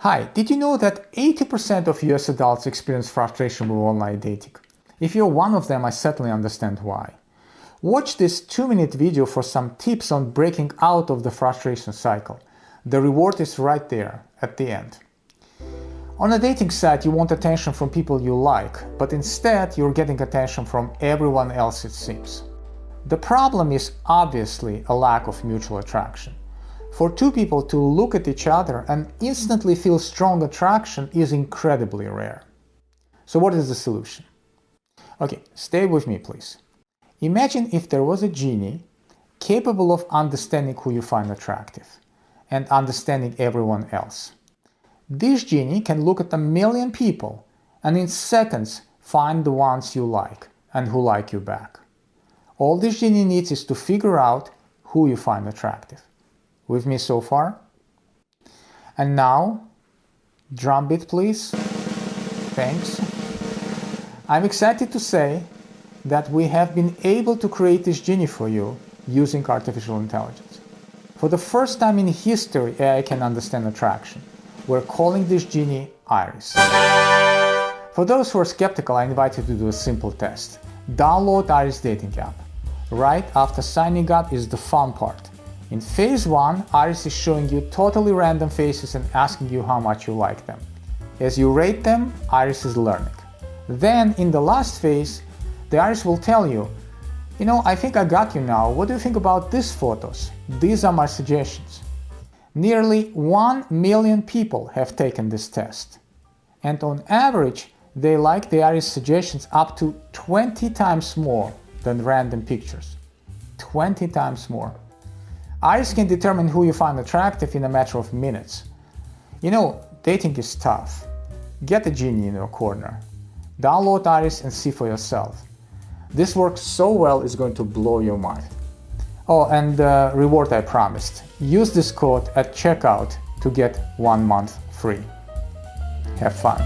Hi, did you know that 80% of US adults experience frustration with online dating? If you're one of them, I certainly understand why. Watch this 2-minute video for some tips on breaking out of the frustration cycle. The reward is right there at the end. On a dating site, you want attention from people you like, but instead you're getting attention from everyone else, it seems. The problem is obviously a lack of mutual attraction. For two people to look at each other and instantly feel strong attraction is incredibly rare. So what is the solution? Okay, stay with me please. Imagine if there was a genie capable of understanding who you find attractive and understanding everyone else. This genie can look at 1,000,000 people and in seconds find the ones you like and who like you back. All this genie needs is to figure out who you find attractive. With me so far? And now, drum beat please. Thanks. I'm excited to say that we have been able to create this genie for you using artificial intelligence. For the first time in history, AI can understand attraction. We're calling this genie Iris. For those who are skeptical, I invite you to do a simple test. Download Iris dating app. Right after signing up is the fun part. In phase 1, Iris is showing you totally random faces and asking you how much you like them. As you rate them, Iris is learning. Then, in the last phase, the Iris will tell you, I think I got you now. What do you think about these photos? These are my suggestions. Nearly 1,000,000 people have taken this test. And on average, they like the Iris suggestions up to 20 times more than random pictures. 20 times more. Iris can determine who you find attractive in a matter of minutes. Dating is tough. Get a genie in your corner. Download Iris and see for yourself. This works so well, it's going to blow your mind. Oh, and the reward I promised. Use this code at checkout to get 1 month free. Have fun.